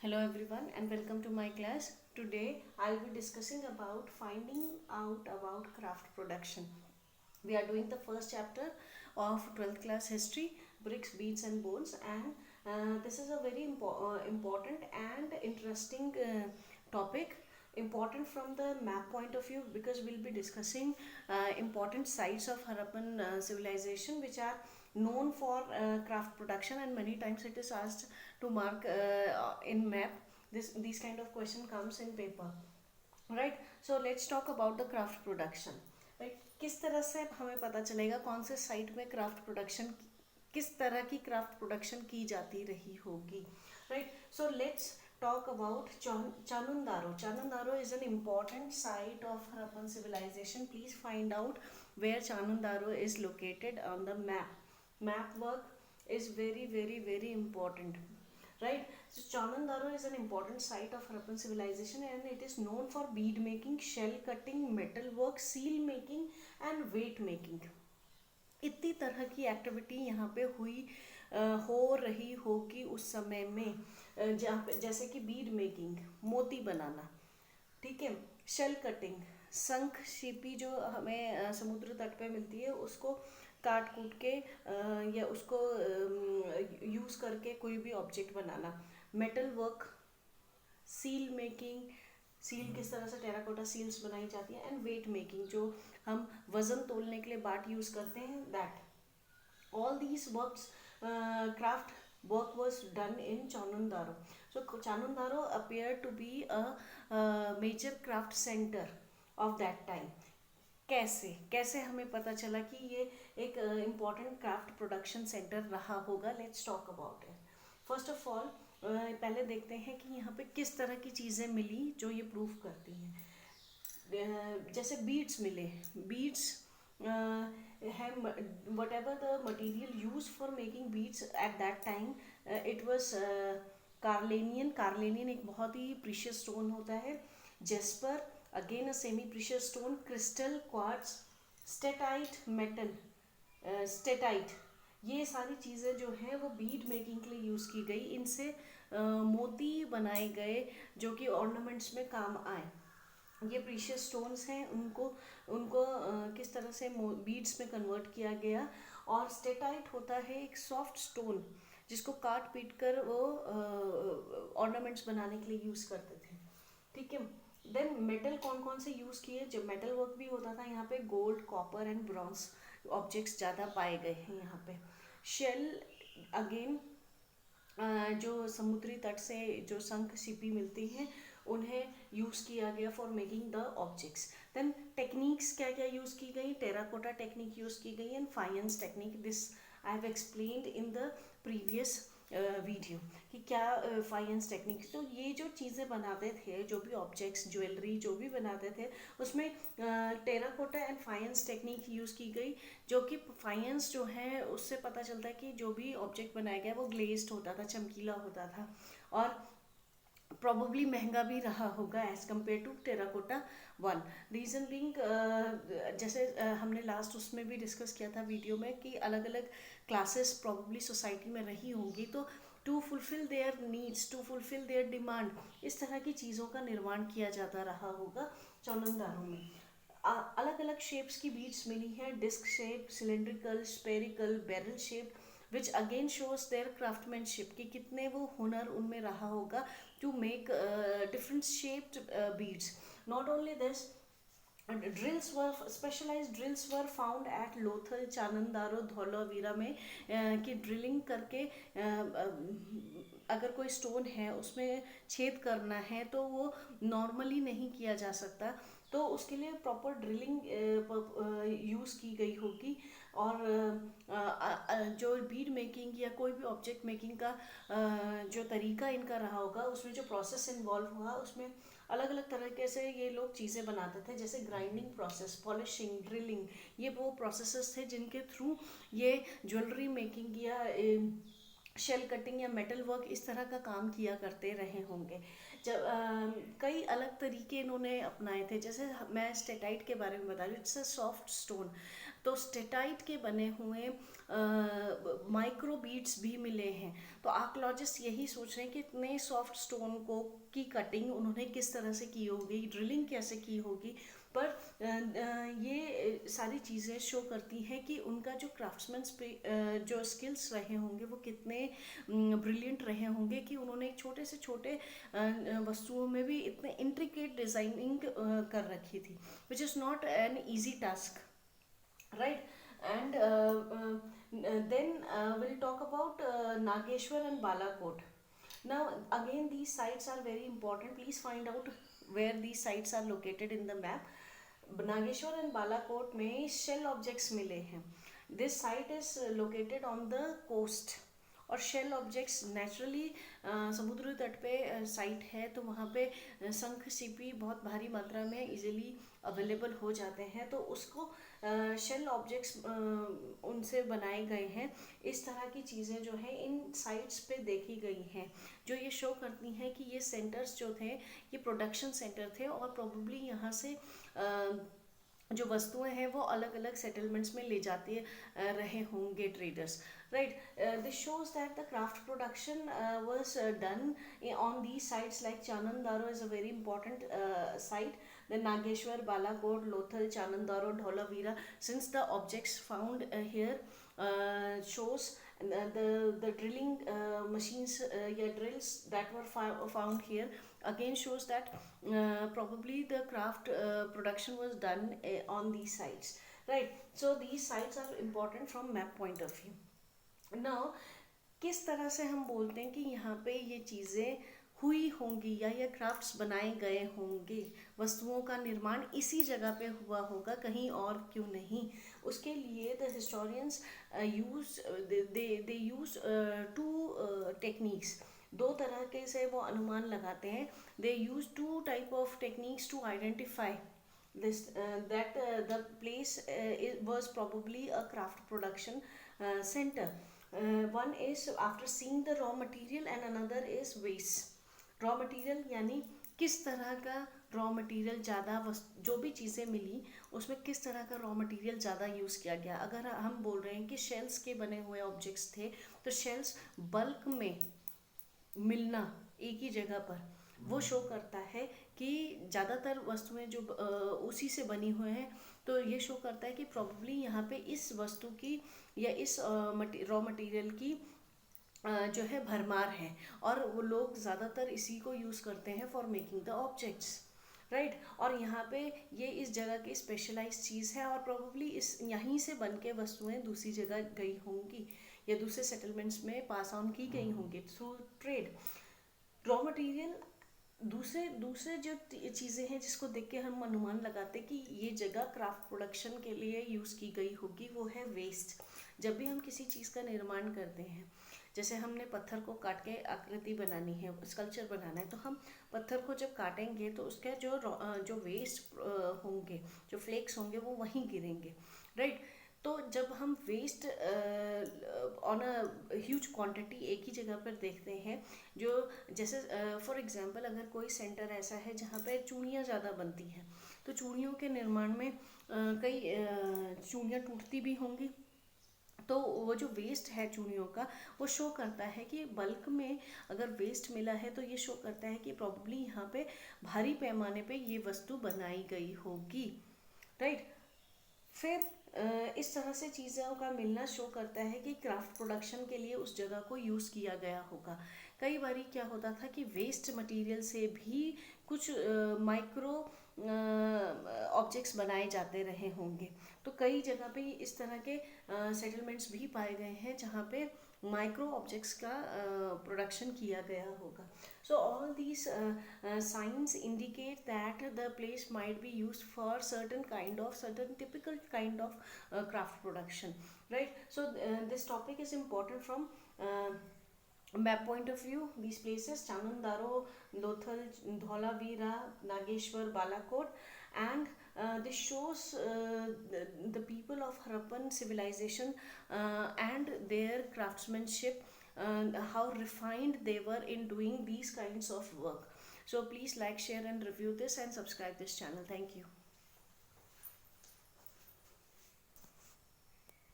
Hello everyone and welcome to my class. Today I'll be discussing about finding out about craft production. We are doing the first chapter of 12th class history, bricks, beads and bones, and this is a very important and interesting topic, important from the map point of view, because we'll be discussing important sites of Harappan civilization which are known for craft production, and many times it is asked to mark in map. These kind of question comes in paper, right? So let's talk about the craft production, right? किस तरह से हमें पता चलेगा कौन से site में craft production, किस तरह की क्राफ्ट प्रोडक्शन की जाती रही होगी, right? So let's talk about Chanundaro. Chanundaro is an important site of Harappan civilization. Please find out where Chanundaro is located on the map. Map work is very important, right? So Chanundaro is an important site of Harappan civilization and it is known for bead making, shell cutting, metal work, seal making and weight making. इतनी तरह की activity यहाँ पे हुई हो रही होगी उस समय में, जहाँ पे जैसे कि बीड मेकिंग, मोती बनाना, ठीक है, शेल कटिंग, शंख शिपी जो हमें समुद्र तट पे मिलती है उसको काट कूट के या उसको यूज़ करके कोई भी ऑब्जेक्ट बनाना, metal work, seal making, seal किस तरह से टेराकोटा सील्स बनाई जाती है, एंड वेट मेकिंग जो हम वजन तोलने के लिए बाट यूज़ करते हैं, that all these works, craft work was done in Chanundaro. So Chanundaro appeared to be a major craft center of that time. कैसे कैसे हमें पता चला कि ये एक इम्पॉर्टेंट क्राफ्ट प्रोडक्शन सेंटर रहा होगा? Let's talk about it. First of all पहले देखते हैं कि यहाँ पे किस तरह की चीज़ें मिली जो ये प्रूफ करती हैं. जैसे बीड्स मिले. Beads have whatever the material used for making beads at that time, it was carnelian. Carnelian एक बहुत ही precious stone होता है. Jasper, again a semi precious stone. Crystal, quartz, steatite metal, steatite, ये सारी चीज़ें जो हैं वो बीड मेकिंग के लिए यूज़ की गई. इनसे मोती बनाए गए जो कि ऑर्नामेंट्स में काम आए. ये प्रीशियस स्टोन्स हैं, उनको उनको किस तरह से बीड्स में कन्वर्ट किया गया. और स्टेटाइट होता है एक सॉफ्ट स्टोन जिसको काट पीट कर वो ऑर्नामेंट्स बनाने के लिए यूज़ करते थे, ठीक है. देन मेटल कौन कौन से यूज़ किए? जब मेटल वर्क भी होता था यहाँ पे gold, copper and bronze objects ज़्यादा पाए गए हैं यहाँ पे. शेल, अगेन जो समुद्री तट से जो शंख शिपी मिलती हैं उन्हें यूज़ किया गया for making the objects. Then techniques क्या क्या यूज़ की गई? टेराकोटा टेक्निक यूज़ की गई and finance technique. This I have explained in the previous video कि क्या फाइनेंस टेक्निक. तो ये जो चीज़ें बनाते थे, जो भी ऑब्जेक्ट्स, ज्वेलरी जो भी बनाते थे, उसमें terracotta and finance technique use की गई. जो कि फाइनेंस जो है उससे पता चलता है कि जो भी ऑब्जेक्ट बनाया गया वो ग्लेज्ड होता था, चमकीला होता था और प्रॉबली महंगा भी रहा होगा as compare to terracotta one. Reason being, जैसे हमने लास्ट उसमें भी डिस्कस किया था वीडियो में कि अलग अलग क्लासेस प्रॉबली सोसाइटी में रही होंगी, तो to fulfil their needs, to fulfil their demand, इस तरह की चीज़ों का निर्माण किया जाता रहा होगा चौनंदारों में. अलग अलग शेप्स की बीड्स मिली हैं. Disc shape, cylindrical, spherical, barrel shape, which again shows their craftsmanship कि कितने वो हुनर उनमें रहा होगा to make different shaped beads. Not only this, drills were, specialised drills were found at Lothal, Chanhudaro, Dholavira में कि ड्रिलिंग करके अगर कोई स्टोन है उसमें छेद करना है तो वो नॉर्मली नहीं किया जा सकता, तो उसके लिए प्रॉपर ड्रिलिंग यूज़ की गई होगी. और जो बीड मेकिंग या कोई भी ऑब्जेक्ट मेकिंग का जो तरीका इनका रहा होगा, उसमें जो प्रोसेस इन्वॉल्व हुआ उसमें अलग अलग तरीके से ये लोग चीज़ें बनाते थे. जैसे ग्राइंडिंग प्रोसेस, पॉलिशिंग, ड्रिलिंग, ये वो प्रोसेसेस थे जिनके थ्रू ये ज्वेलरी मेकिंग या शेल कटिंग या मेटल वर्क इस तरह का काम किया करते रहे होंगे। जब कई अलग तरीके इन्होंने अपनाए थे, जैसे मैं स्टेटाइट के बारे में बता रही हूँ, इट्स अ सॉफ्ट स्टोन। तो स्टेटाइट के बने हुए माइक्रो बीड्स भी मिले हैं। तो आर्कोलॉजिस्ट यही सोच रहे हैं कि इतने सॉफ्ट स्टोन को की कटिंग उन्होंने किस तरह से की होगी, ड्रिलिंग कैसे की होगी। पर ये सारी चीज़ें शो करती हैं कि उनका जो क्राफ्ट्समैन पे जो स्किल्स रहे होंगे वो कितने ब्रिलियंट रहे होंगे कि उन्होंने छोटे से छोटे वस्तुओं में भी इतने इंट्रिकेट डिजाइनिंग कर रखी थी, which is not an easy task, right? And then we'll talk about Nageshwar and Balakot. Now again these sites are very important. Please find out where these sites are located in the map. Nageshwar and Balakot में shell objects मिले हैं। This site is located on the coast. और shell objects naturally समुद्री तट पे site है, तो वहाँ पे शंख सीपी बहुत भारी मात्रा में इजीली अवेलेबल हो जाते हैं, तो उसको शेल ऑब्जेक्ट्स उनसे बनाए गए हैं। इस तरह की चीज़ें जो हैं इन साइट्स पे देखी गई हैं, जो ये शो करती हैं कि ये सेंटर्स जो थे ये प्रोडक्शन सेंटर थे, और प्रोबेबली यहाँ से जो वस्तुएं हैं वो अलग अलग सेटलमेंट्स में ले जाते रहे होंगे traders, right? This shows that the craft production was done on these sites. Like Chanandaro is a very important site. Then Nageshwar, Balakot, Lothal, Chanandaro, Dholavira. Since the objects found here shows the drilling machines, yeah, drills that were found here again shows that probably the craft production was done on these sites, right? So these sites are important from map point of view. Now किस तरह से हम बोलते हैं कि यहाँ पे ये चीज़ें हुई होंगी या ये क्राफ्ट्स बनाए गए होंगे, वस्तुओं का निर्माण इसी जगह पे हुआ होगा, कहीं और क्यों नहीं। उसके लिए the historians use they use two techniques. दो तरह के से वो अनुमान लगाते हैं। They use two type of techniques to identify this that the place was probably a craft production center. One is after seeing the raw material and another is waste. Raw material यानी किस तरह का raw material ज़्यादा, जो भी चीज़ें मिली उसमें किस तरह का रॉ मटेरियल ज़्यादा यूज़ किया गया। अगर हम बोल रहे हैं कि शेल्स के बने हुए ऑब्जेक्ट्स थे, तो शेल्स बल्क में मिलना एक ही जगह पर वो शो करता है कि ज़्यादातर वस्तुएं जो उसी से बनी हुए हैं। तो ये शो करता है कि प्रॉब्ली यहाँ पे इस वस्तु की या इस रॉ मटेरियल की जो है भरमार है, और वो लोग ज़्यादातर इसी को यूज़ करते हैं for making the objects, right? और यहाँ पे ये इस जगह की स्पेशलाइज चीज़ है, और प्रोबेबली इस यहीं से बन के वस्तुएं दूसरी जगह गई होंगी या दूसरे सेटलमेंट्स में पास ऑन की गई होंगी थ्रू ट्रेड। रॉ मटेरियल दूसरे जो चीज़ें हैं जिसको देख के हम अनुमान लगाते कि ये जगह क्राफ्ट प्रोडक्शन के लिए यूज़ की गई होगी, वो है वेस्ट। जब भी हम किसी चीज़ का निर्माण करते हैं, जैसे हमने पत्थर को काट के आकृति बनानी है, स्कल्पचर बनाना है, तो हम पत्थर को जब काटेंगे तो उसके जो वेस्ट होंगे, जो फ्लेक्स होंगे, वो वहीं गिरेंगे, राइट? तो जब हम waste on a huge quantity एक ही जगह पर देखते हैं, जो जैसे फॉर एग्जांपल अगर कोई सेंटर ऐसा है जहाँ पे चूड़ियाँ ज़्यादा बनती हैं, तो चूड़ियों के निर्माण में कई चूड़ियाँ टूटती भी होंगी, तो वो जो वेस्ट है चूड़ियों का वो शो करता है कि बल्क में अगर वेस्ट मिला है तो ये शो करता है कि प्रॉब्ली यहाँ पे भारी पैमाने पे ये वस्तु बनाई गई होगी, राइट? फिर इस तरह से चीज़ों का मिलना शो करता है कि क्राफ्ट प्रोडक्शन के लिए उस जगह को यूज़ किया गया होगा। कई बारी क्या होता था कि वेस्ट मटेरियल से भी कुछ माइक्रो ऑब्जेक्ट्स बनाए जाते रहे होंगे। तो कई जगह पे इस तरह के सेटलमेंट्स भी पाए गए हैं जहाँ पे माइक्रो ऑब्जेक्ट्स का प्रोडक्शन किया गया होगा। So all these signs indicate that the place might be used for certain typical kind of craft production, right? So this topic is important from map point of view. These places: Chanandaro, Lothal, Dholavira, Nageshwar, Balakot, and this shows the people of Harappan civilization and their craftsmanship and how refined they were in doing these kinds of work. So please like, share and review this and subscribe this channel. Thank you.